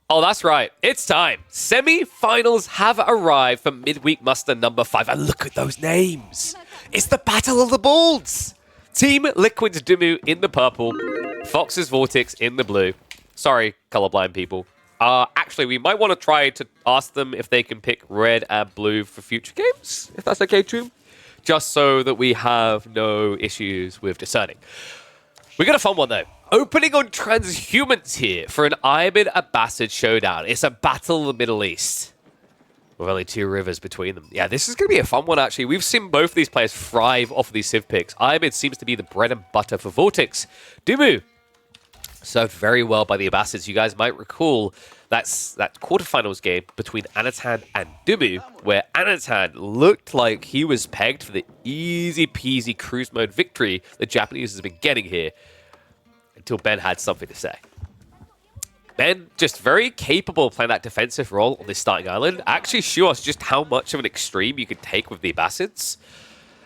Oh, that's right. It's time. Semi-finals have arrived for midweek muster number 5. And look at those names. It's the Battle of the Balls. Team Liquid's Dumu in the purple. Fox's Vortex in the blue. Sorry, colorblind people. Actually, we might want to try to ask them if they can pick red and blue for future games, if that's okay, too. Just so that we have no issues with discerning. We got a fun one, though. Opening on transhumans here for an Ayyubid Abbasid showdown. It's a battle of the Middle East with only 2 rivers between them. Yeah, this is going to be a fun one, actually. We've seen both of these players thrive off of these Civ picks. Ayyubid seems to be the bread and butter for Vortex. Dumu served very well by the Abbasids. You guys might recall that quarterfinals game between Anatan and Dumu, where Anatan looked like he was pegged for the easy-peasy cruise mode victory the Japanese has been getting here, until Ben had something to say. Ben, just very capable of playing that defensive role on this starting island, actually show us just how much of an extreme you can take with the Abbasids.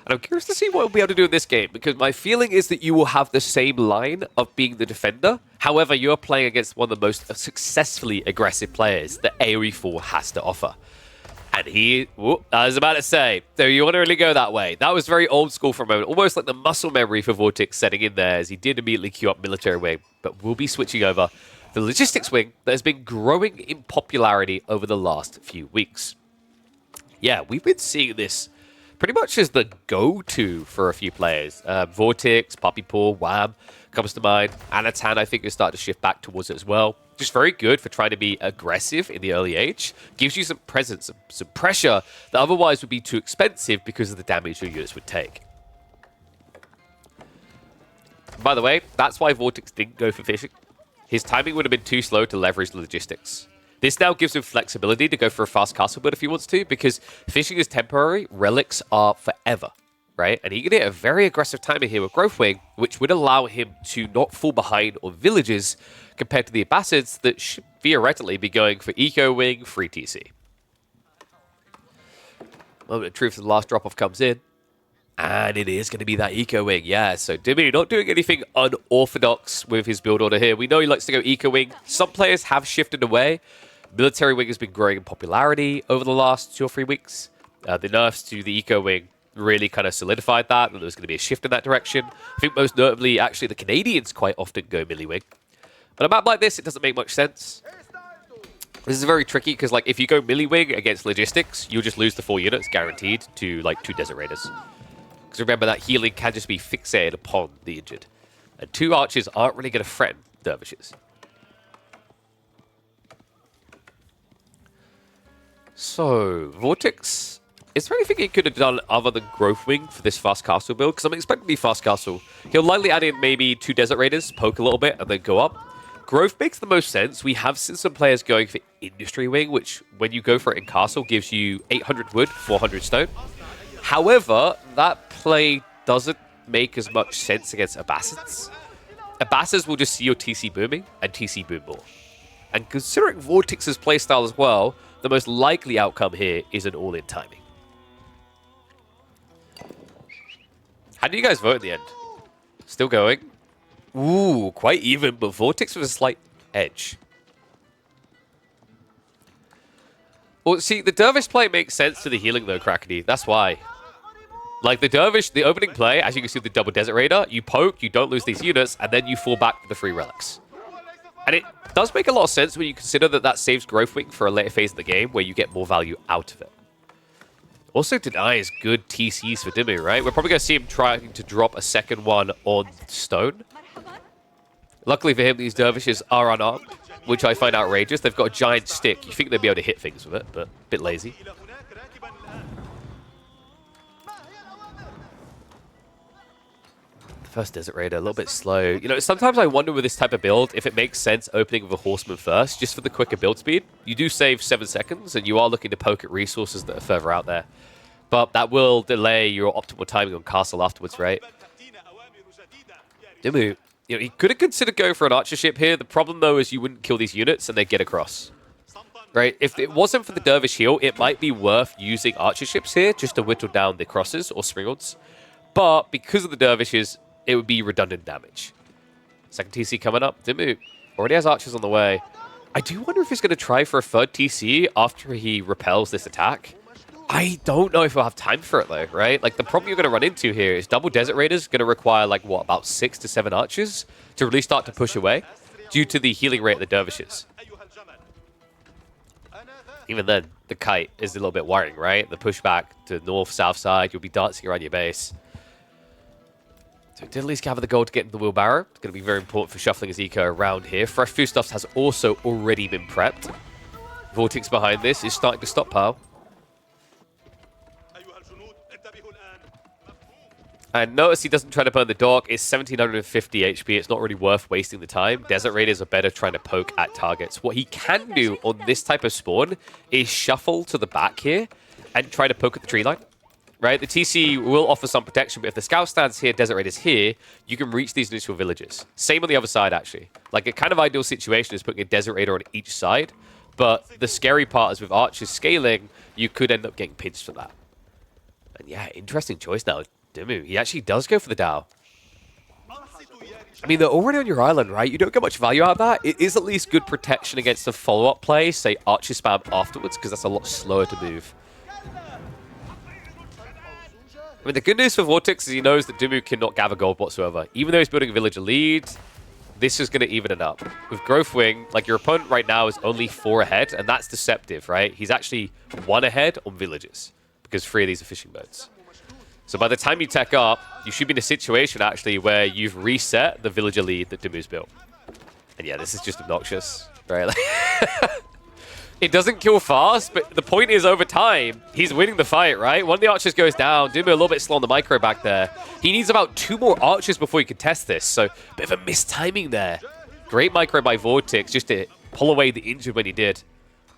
And I'm curious to see what we'll be able to do in this game, because my feeling is that you will have the same line of being the defender. However, you're playing against one of the most successfully aggressive players that AoE4 has to offer. And I was about to say, so you want to really go that way. That was very old school for a moment, almost like the muscle memory for Vortex setting in there, as he did immediately queue up military wing. But we'll be switching over the logistics wing that has been growing in popularity over the last few weeks. Yeah, we've been seeing this pretty much as the go-to for a few players. Vortex, Puppy Paw, Wham comes to mind. Anatan, I think, is starting to shift back towards it as well. Just very good for trying to be aggressive in the early age. Gives you some presence, some pressure that otherwise would be too expensive because of the damage your units would take. By the way, that's why Vortex didn't go for fishing. His timing would have been too slow to leverage the logistics. This now gives him flexibility to go for a fast castle build if he wants to, because fishing is temporary, relics are forever, right? And he can hit a very aggressive timing here with Growth Wing, which would allow him to not fall behind on villages compared to the Abbasids that should theoretically be going for Eco Wing, free TC. Moment of truth, the last drop-off comes in. And it is going to be that Eco Wing, yeah. So Dimi not doing anything unorthodox with his build order here. We know he likes to go Eco Wing. Some players have shifted away. Military Wing has been growing in popularity over the last 2 or 3 weeks. The nerfs to the Eco Wing really kind of solidified that, and there was going to be a shift in that direction. I think most notably, actually, the Canadians quite often go Milli Wing. But a map like this, it doesn't make much sense. This is very tricky, because like if you go Milli Wing against Logistics, you'll just lose the 4 units, guaranteed, to like 2 Desert Raiders. Because remember, that healing can just be fixated upon the injured. And 2 archers aren't really going to threaten dervishes. So, Vortex, is there anything he could have done other than Growth Wing for this fast castle build? Because I'm expecting to be fast castle. He'll likely add in maybe 2 Desert Raiders, poke a little bit, and then go up. Growth makes the most sense. We have seen some players going for Industry Wing, which, when you go for it in castle, gives you 800 wood, 400 stone. However, that play doesn't make as much sense against Abbasids. Abbasids will just see your TC booming and TC boom more. And considering Vortex's playstyle as well, the most likely outcome here is an all-in timing. How do you guys vote in the end? Still going? Ooh, quite even, but Vortex with a slight edge. Well, see, the Dervish play makes sense to the healing, though, Krakeny. That's why. Like, the Dervish, the opening play, as you can see with the double Desert Raider, you poke, you don't lose these units, and then you fall back to the free relics. And it does make a lot of sense when you consider that that saves Growth Wing for a later phase of the game where you get more value out of it. Also denies good TCs for Dimmu, right? We're probably going to see him trying to drop a second one on stone. Luckily for him, these dervishes are unarmed, which I find outrageous. They've got a giant stick. You think they'd be able to hit things with it, but a bit lazy. First Desert Raider, a little bit slow. You know, sometimes I wonder with this type of build if it makes sense opening with a Horseman first, just for the quicker build speed. You do save 7 seconds, and you are looking to poke at resources that are further out there. But that will delay your optimal timing on castle afterwards, right? Dimmu, you know, he could have considered going for an archership here. The problem, though, is you wouldn't kill these units, and they'd get across. Right? If it wasn't for the Dervish heal, it might be worth using archerships here, just to whittle down the crosses or springalds. But because of the Dervishes, it would be redundant damage. Second TC coming up. Dimmu already has archers on the way. I do wonder if he's going to try for a third TC after he repels this attack. I don't know if he'll have time for it, though, right? Like, the problem you're going to run into here is double Desert Raiders going to require, like, what, about 6 to 7 archers to really start to push away due to the healing rate of the dervishes. Even then, the kite is a little bit worrying, right? The pushback to north, south side, you'll be dancing around your base. So did at least gather the gold to get into the wheelbarrow. It's going to be very important for shuffling his eco around here. Fresh foodstuffs has also already been prepped. Vortex behind this is starting to stockpile. And notice he doesn't try to burn the dock. It's 1750 HP. It's not really worth wasting the time. Desert Raiders are better trying to poke at targets. What he can do on this type of spawn is shuffle to the back here and try to poke at the tree line. Right? The TC will offer some protection, but if the scout stands here, Desert Raiders here, you can reach these initial villages. Same on the other side, actually. Like, a kind of ideal situation is putting a Desert Raider on each side, but the scary part is with archers scaling, you could end up getting pinched for that. And yeah, interesting choice now. Dimu, he actually does go for the Dao. I mean, they're already on your island, right? You don't get much value out of that. It is at least good protection against the follow-up play, say archer spam afterwards, because that's a lot slower to move. I mean, the good news for Vortex is he knows that Dimu cannot gather gold whatsoever. Even though he's building a villager lead, this is going to even it up. With Growth Wing, like, your opponent right now is only 4 ahead, and that's deceptive, right? He's actually 1 ahead on villages, because 3 of these are fishing boats. So by the time you tech up, you should be in a situation, actually, where you've reset the villager lead that Dimu's built. And yeah, this is just obnoxious, right? Like, it doesn't kill fast, but the point is, over time, he's winning the fight, right? One of the archers goes down. Dimu a little bit slow on the micro back there. He needs about 2 more archers before he can test this, so bit of a mistiming there. Great micro by Vortex, just to pull away the injured when he did.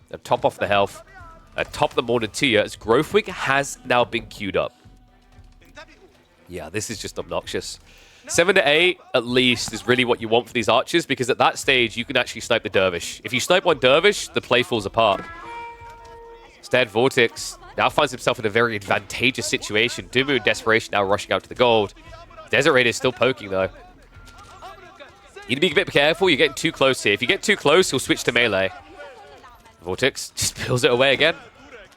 And top off the health. Top the Morning Tier, as Growth Wing has now been queued up. Yeah, this is just obnoxious. 7 to 8, at least, is really what you want for these archers, because at that stage, you can actually snipe the dervish. If you snipe one dervish, the play falls apart. Instead, Vortex now finds himself in a very advantageous situation. Dimu in desperation now rushing out to the gold. Desert Raider is still poking, though. You need to be a bit careful. You're getting too close here. If you get too close, he'll switch to melee. Vortex just peels it away again.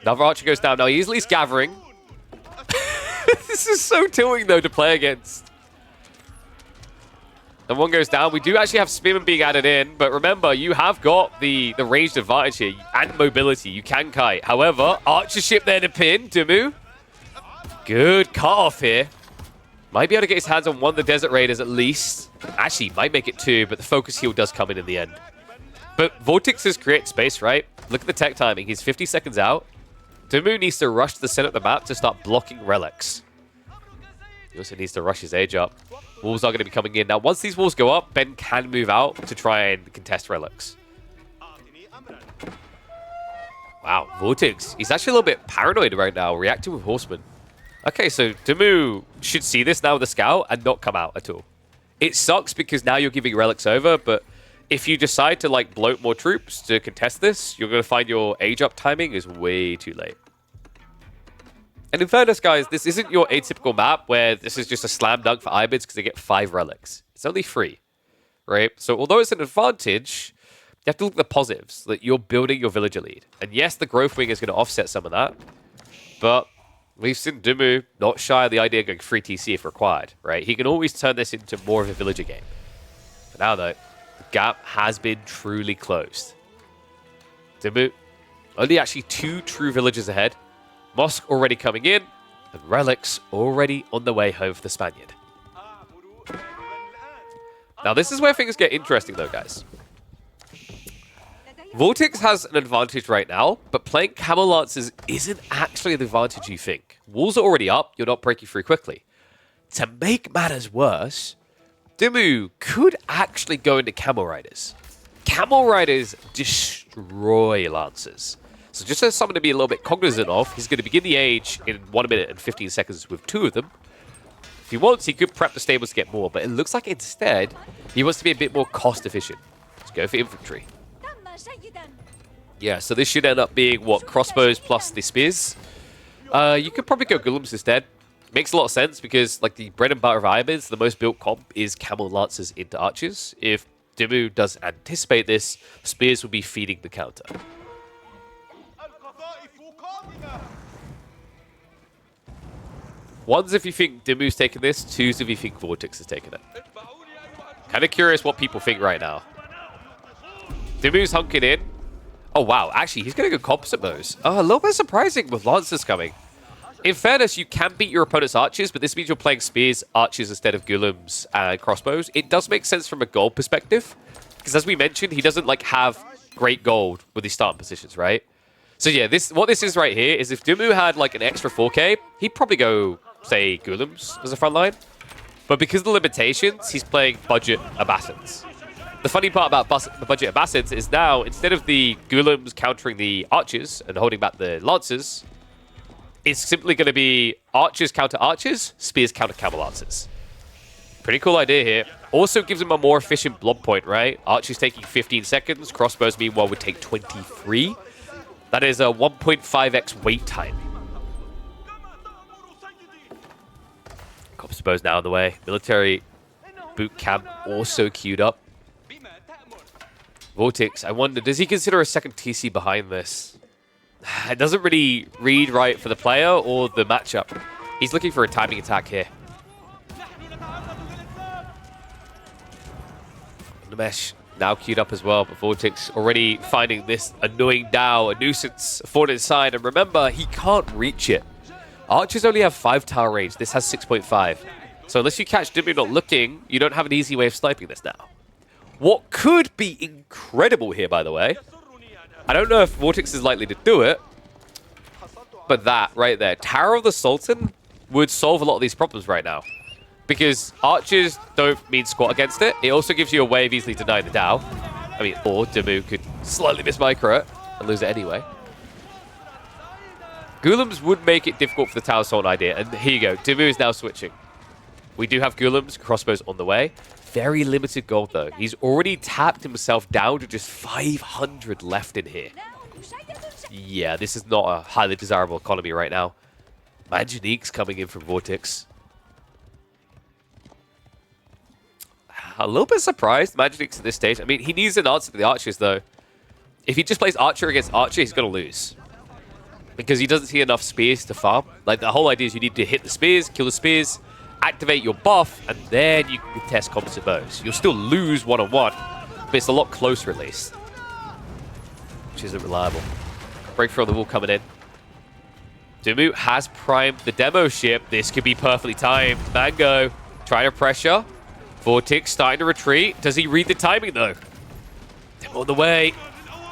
Another archer goes down. Now, he's at least gathering. This is so tilting, though, to play against. And one goes down. We do actually have Spearman being added in, but remember, you have got the ranged advantage here and mobility. You can kite. However, archership there to pin. Dimu. Good cut-off here. Might be able to get his hands on one of the Desert Raiders at least. Actually, might make it 2, but the focus heal does come in the end. But Vortex has created space, right? Look at the tech timing. He's 50 seconds out. Dimu needs to rush to the center of the map to start blocking relics. He also needs to rush his age up. Walls are going to be coming in. Now, once these walls go up, Ben can move out to try and contest relics. Wow, Vortex. He's actually a little bit paranoid right now, reacting with Horsemen. Okay, so Dimu should see this now with the scout and not come out at all. It sucks because now you're giving relics over, but if you decide to, like, bloat more troops to contest this, you're going to find your age up timing is way too late. And in fairness, guys, this isn't your atypical map where this is just a slam dunk for Ayyubids because they get 5 relics. It's only 3, right? So although it's an advantage, you have to look at the positives, that you're building your villager lead. And yes, the Growth Wing is going to offset some of that, but we've seen Dimu not shy of the idea of going free TC if required, right? He can always turn this into more of a villager game. For now, though, the gap has been truly closed. Dimu, only actually 2 true villagers ahead. Mosque already coming in, and relics already on the way home for the Spaniard. Now, this is where things get interesting, though, guys. Vortex has an advantage right now, but playing Camel Lancers isn't actually the advantage you think. Walls are already up, you're not breaking through quickly. To make matters worse, Dimu could actually go into Camel Riders. Camel Riders destroy Lancers. So just as someone to be a little bit cognizant of, he's going to begin the age in 1 minute and 15 seconds with 2 of them. If he wants, he could prep the stables to get more, but it looks like instead, he wants to be a bit more cost efficient. Let's go for infantry. Yeah, so this should end up being, what, crossbows plus the spears? You could probably go golems instead. Makes a lot of sense because, like, the bread and butter of Ayyubids, the most built comp is camel lancers into archers. If Dimu does anticipate this. Spears will be feeding the counter. One's if you think Dimu's taking this, two's if you think Vortex is taking it. Kind of curious what people think right now. Dimu's hunking in. Oh, wow. Actually, he's going to go composite modes. Oh, a little bit surprising with Lancers coming. In fairness, you can beat your opponent's archers, but this means you're playing spears, archers instead of ghulams and crossbows. It does make sense from a gold perspective, because as we mentioned, he doesn't like have great gold with his starting positions, right? So yeah, what this is right here is if Dimu had like an extra 4k, he'd probably go, say, ghulams as a front line. But because of the limitations, he's playing budget Abbasids. The funny part about the budget Abbasids is now, instead of the ghulams countering the archers and holding back the lancers, it's simply going to be archers counter archers, spears counter camel lancers. Pretty cool idea here. Also gives him a more efficient blob point, right? Archers taking 15 seconds, crossbows meanwhile would take 23. That is a 1.5x wait time. Crossbows now on the way. Military boot camp also queued up. Vortex, I wonder, does he consider a second TC behind this? It doesn't really read right for the player or the matchup. He's looking for a timing attack here. The mesh now queued up as well, but Vortex already finding this annoying Dow, a nuisance, forward inside. And remember, he can't reach it. Archers only have 5 tower range. This has 6.5. So unless you catch Dimu not looking, you don't have an easy way of sniping this now. What could be incredible here, by the way, I don't know if Vortex is likely to do it, but that right there, Tower of the Sultan would solve a lot of these problems right now. Because archers don't mean squat against it. It also gives you a way of easily denying the Dow. I mean, or Dimu could slightly miss micro it and lose it anyway. Ghulams would make it difficult for the Tower Sultan idea. And here you go. Dimu is now switching. We do have Ghulams, crossbows on the way. Very limited gold, though. He's already tapped himself down to just 500 left in here. Yeah, this is not a highly desirable economy right now. Manjanique's coming in from Vortex. A little bit surprised Manjanique's at this stage. I mean, he needs an answer to the archers, though. If he just plays archer against archer, he's going to lose. Because he doesn't see enough spears to farm. Like, the whole idea is you need to hit the spears, kill the spears, activate your buff, and then you can test composite bows. You'll still lose one-on-one, but it's a lot closer at least. Which isn't reliable. Breakthrough on the wall coming in. Dimu has primed the demo ship. This could be perfectly timed. Mango trying to pressure. Vortex starting to retreat. Does he read the timing though? Demo on the way.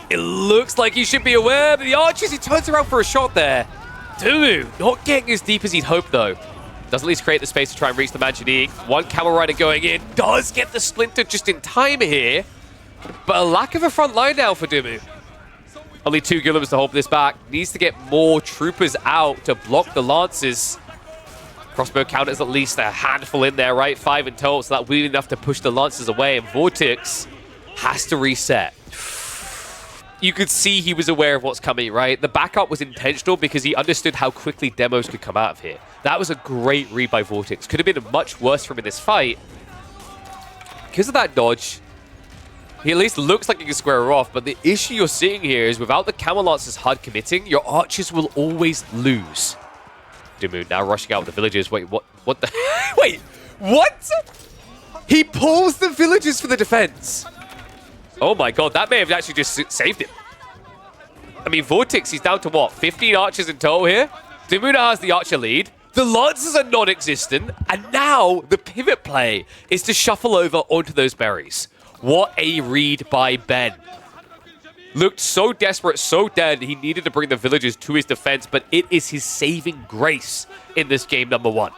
It looks like he should be aware, but the archers, he turns around for a shot there. Dimu not getting as deep as he'd hoped though. Does at least create the space to try and reach the Manjanique. One Camel Rider going in. Does get the Splinter just in time here. But a lack of a front line now for Dimu. Only 2 Ghulams to hold this back. Needs to get more troopers out to block the Lancers. Crossbow counters at least a handful in there, right? 5 in total, so that will be enough to push the Lancers away. And Vortex has to reset. You could see he was aware of what's coming, right? The backup was intentional because he understood how quickly demos could come out of here. That was a great read by Vortex. Could have been much worse for him in this fight. Because of that dodge, he at least looks like he can square her off, but the issue you're seeing here is without the Camel Lancers hard committing, your archers will always lose. Dimu now rushing out with the villagers. Wait, what the? Wait, what? He pulls the villagers for the defense. Oh my god, that may have actually just saved him. I mean, Vortex, he's down to what? 15 archers in total here? Dimu now has the archer lead. The Lancers are non-existent, and now the pivot play is to shuffle over onto those berries. What a read by Ben. Looked so desperate, so dead, he needed to bring the villagers to his defense, but it is his saving grace in this game number 1.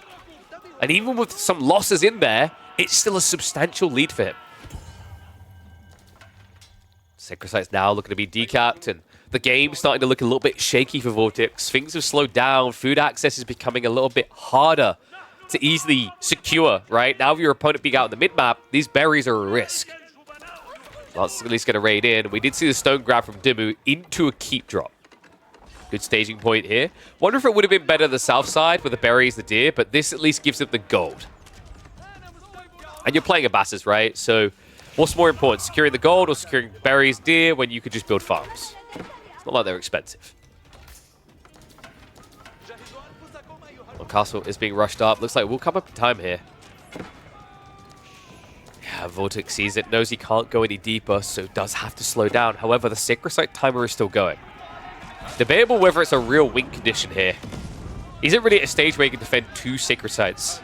And even with some losses in there, it's still a substantial lead for him. Sacrocyte's now looking to be decapped, and the game's starting to look a little bit shaky for Vortex. Things have slowed down. Food access is becoming a little bit harder to easily secure, right? Now with your opponent being out in the mid-map, these berries are a risk. Lance at least going to raid in. We did see the stone grab from Dimu into a keep drop. Good staging point here. Wonder if it would have been better the south side with the berries, the deer, but this at least gives them the gold. And you're playing Abbasid, right? So What's more important, securing the gold or securing berries, deer, when you could just build farms? It's not like they're expensive. Well, castle is being rushed up. Looks like we'll come up in time here. Yeah, Vortex sees it, knows he can't go any deeper, so does have to slow down. However, the Sacred Site timer is still going. Debatable whether it's a real win condition here. He's not really at a stage where he can defend 2 Sacred Sites.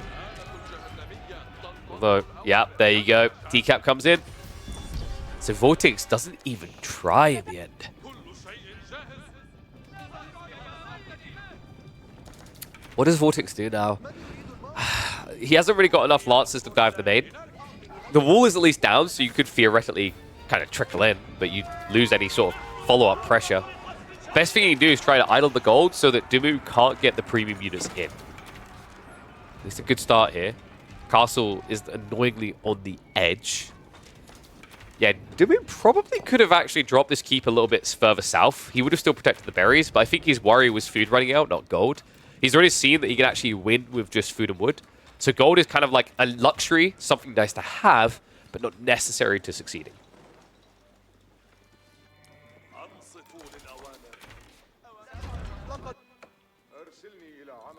Although, yeah, there you go. Decap comes in. So Vortex doesn't even try in the end. What does Vortex do now? He hasn't really got enough Lancers to dive the main. The wall is at least down, so you could theoretically kind of trickle in, but you lose any sort of follow-up pressure. Best thing you can do is try to idle the gold so that Dumu can't get the premium units in. It's a good start here. Castle is annoyingly on the edge. Yeah, Dumu probably could have actually dropped this keep a little bit further south. He would have still protected the berries, but I think his worry was food running out, not gold. He's already seen that he can actually win with just food and wood. So gold is kind of like a luxury, something nice to have, but not necessary to succeeding.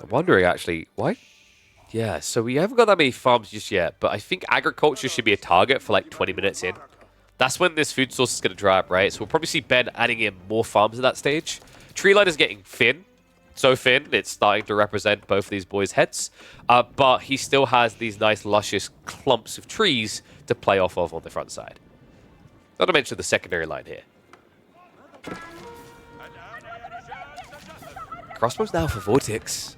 I'm wondering, actually, why? Yeah, so we haven't got that many farms just yet, but I think agriculture should be a target for like 20 minutes in. That's when this food source is going to dry up, right? So we'll probably see Ben adding in more farms at that stage. Treeline is getting thin. So thin, it's starting to represent both of these boys' heads. But he still has these nice, luscious clumps of trees to play off of on the front side. Not to mention the secondary line here. Crossbows now for Vortex.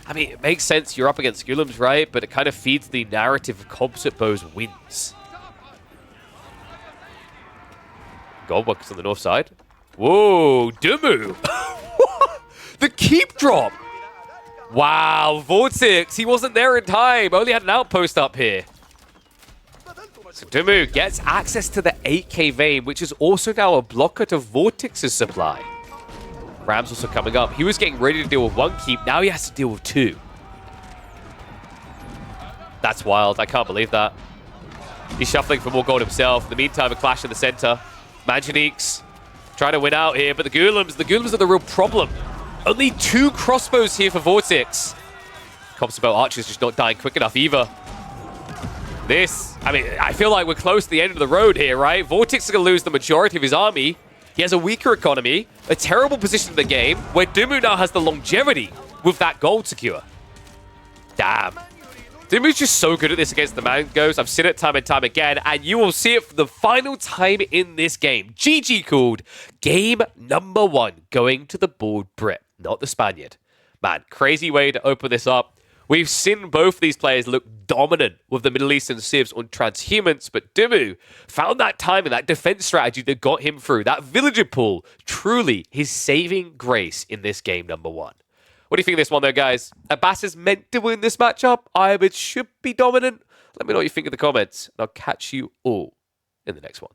I mean, it makes sense you're up against Golems, right? But it kind of feeds the narrative of composite bows wins. Goldbuck's on the north side. Whoa, Dumu! The keep drop! Wow, Vortex, he wasn't there in time. Only had an outpost up here. So Dumu gets access to the 8k vein, which is also now a blocker to Vortex's supply. Ram's also coming up. He was getting ready to deal with 1 keep. Now he has to deal with 2. That's wild. I can't believe that. He's shuffling for more gold himself. In the meantime, a clash in the center. Manjaniques trying to win out here, but the Golems are the real problem. Only 2 crossbows here for Vortex. Composite archers just not dying quick enough either. I mean, I feel like we're close to the end of the road here, right? Vortex is going to lose the majority of his army. He has a weaker economy, a terrible position in the game, where Dumu now has the longevity with that gold secure. Damn. Dumu's just so good at this against the Mongols. I've seen it time and time again, and you will see it for the final time in this game. GG called. Game number 1 going to the bald Brit, not the Spaniard. Man, crazy way to open this up. We've seen both these players look dominant with the Middle Eastern civs on transhumans, but Dumu found that time and that defense strategy that got him through. That villager pool, truly his saving grace in this game number 1. What do you think of this one, though, guys? Abbasid is meant to win this matchup. Ayyubid should be dominant. Let me know what you think in the comments, and I'll catch you all in the next one.